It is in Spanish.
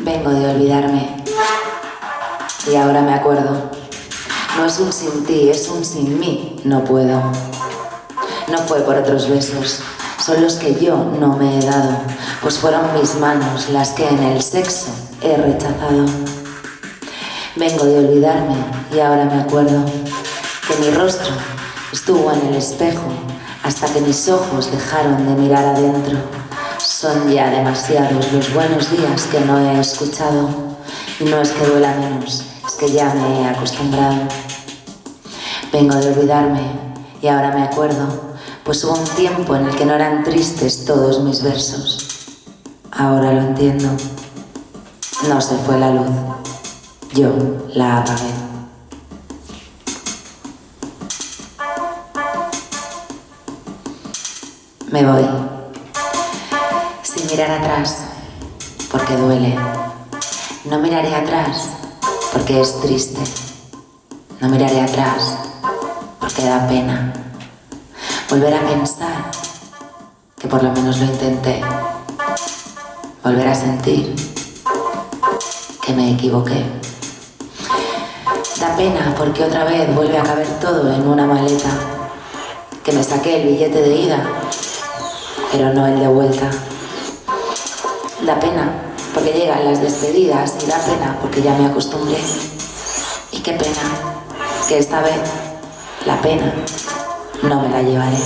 Vengo de olvidarme y ahora me acuerdo. No es un sin ti, es un sin mí, no puedo. No fue por otros besos, son los que yo no me he dado, pues fueron mis manos las que en el sexo he rechazado. Vengo de olvidarme y ahora me acuerdo que mi rostro estuvo en el espejo hasta que mis ojos dejaron de mirar adentro. Son ya demasiados los buenos días que no he escuchado, y no es que duela menos, es que ya me he acostumbrado. Vengo de olvidarme y ahora me acuerdo, pues hubo un tiempo en el que no eran tristes todos mis versos. Ahora lo entiendo. No se fue la luz, yo la apagué. Me voy, sin mirar atrás, porque duele. No miraré atrás, porque es triste. No miraré atrás, porque da pena. Volver a pensar que por lo menos lo intenté. Volver a sentir que me equivoqué. Da pena porque otra vez vuelve a caber todo en una maleta. Que me saqué el billete de ida, pero no el de vuelta. Da pena porque llegan las despedidas y da pena porque ya me acostumbré. Y qué pena que esta vez la pena no me la llevaré.